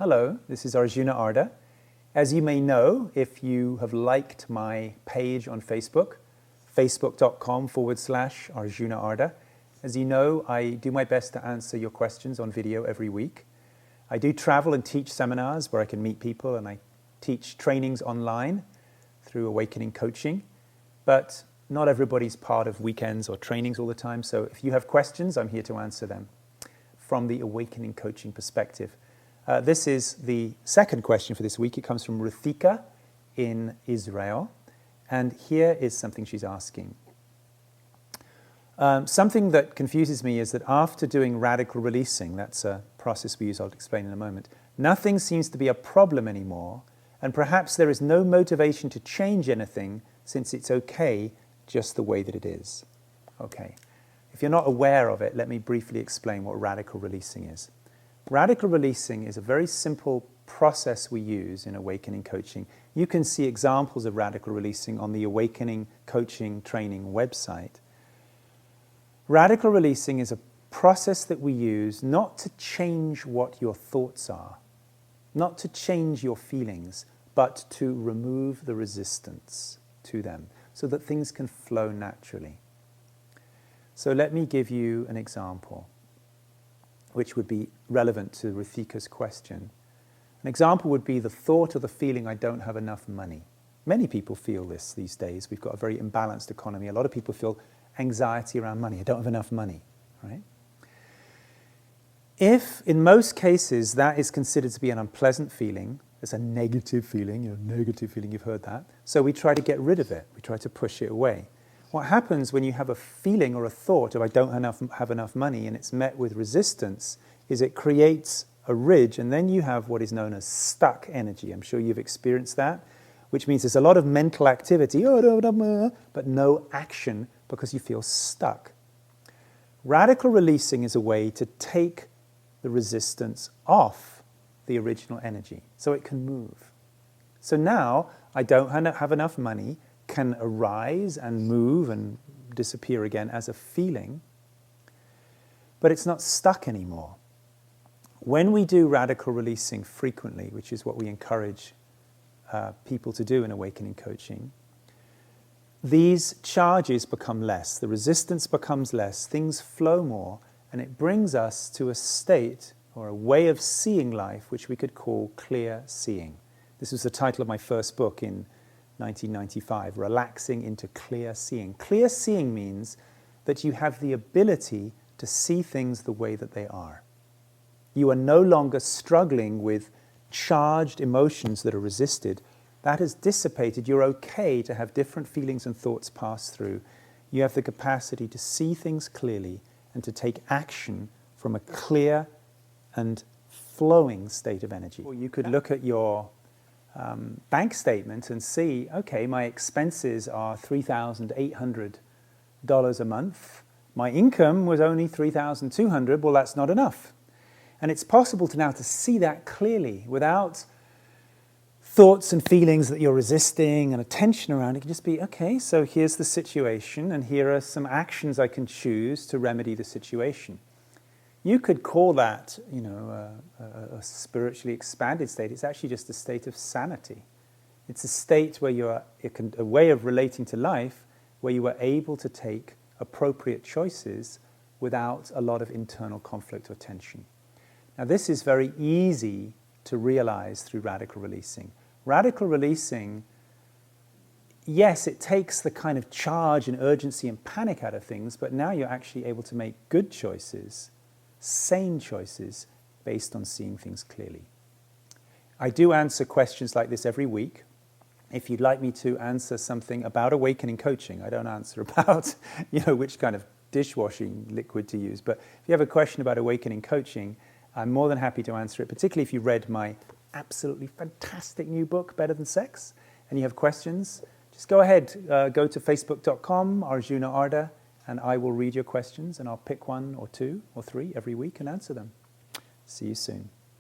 Hello, this is Arjuna Ardagh. As you may know, if you have liked my page on Facebook, facebook.com/Arjuna Ardagh, as you know, I do my best to answer your questions on video every week. I do travel and teach seminars where I can meet people, and I teach trainings online through Awakening Coaching, but not everybody's part of weekends or trainings all the time, so if you have questions, I'm here to answer them from the Awakening Coaching perspective. This is the second question for this week. It comes from Ruthika in Israel, and here is something she's asking. Something that confuses me is that after doing radical releasing, that's a process we use, I'll explain in a moment, nothing seems to be a problem anymore, and perhaps there is no motivation to change anything since it's okay just the way that it is. Okay, if you're not aware of it, let me briefly explain what radical releasing is. Radical releasing is a very simple process we use in Awakening Coaching. You can see examples of radical releasing on the Awakening Coaching Training website. Radical releasing is a process that we use not to change what your thoughts are, not to change your feelings, but to remove the resistance to them so that things can flow naturally. So let me give you an example which would be relevant to Ruthika's question. An example would be the thought or the feeling, I don't have enough money. Many people feel this these days. We've got a very imbalanced economy. A lot of people feel anxiety around money. I don't have enough money, right? If, in most cases, that is considered to be an unpleasant feeling, it's a negative feeling, you've heard that, so we try to get rid of it. We try to push it away. What happens when you have a feeling or a thought of I don't have enough money and it's met with resistance is it creates a ridge, and then you have what is known as stuck energy. I'm sure you've experienced that, which means there's a lot of mental activity, but no action because you feel stuck. Radical releasing is a way to take the resistance off the original energy so it can move. So now I don't have enough money can arise and move and disappear again as a feeling, but it's not stuck anymore. When we do radical releasing frequently, which is what we encourage people to do in Awakening Coaching, these charges become less, the resistance becomes less, things flow more, and it brings us to a state or a way of seeing life which we could call clear seeing. This was the title of my first book in 1995, Relaxing into Clear Seeing. Clear seeing means that you have the ability to see things the way that they are. You are no longer struggling with charged emotions that are resisted. That has dissipated. You're okay to have different feelings and thoughts pass through. You have the capacity to see things clearly and to take action from a clear and flowing state of energy. Or you could look at your bank statement and see, okay, my expenses are $3,800 a month. My income was only $3,200. Well, that's not enough. And it's possible to now to see that clearly without thoughts and feelings that you're resisting and a tension around. It can just be, okay, so here's the situation and here are some actions I can choose to remedy the situation. You could call that, a spiritually expanded state. It's actually just a state of sanity. It's a state where a way of relating to life where you are able to take appropriate choices without a lot of internal conflict or tension. Now, this is very easy to realize through radical releasing. Radical releasing, yes, it takes the kind of charge and urgency and panic out of things, but now you're actually able to make good choices, sane choices based on seeing things clearly. I do answer questions like this every week. If you'd like me to answer something about Awakening Coaching, I don't answer about, which kind of dishwashing liquid to use. But if you have a question about Awakening Coaching, I'm more than happy to answer it, particularly if you read my absolutely fantastic new book, Better Than Sex, and you have questions. Just go ahead, go to facebook.com, Arjuna Ardagh, and I will read your questions, and I'll pick one or two or three every week and answer them. See you soon.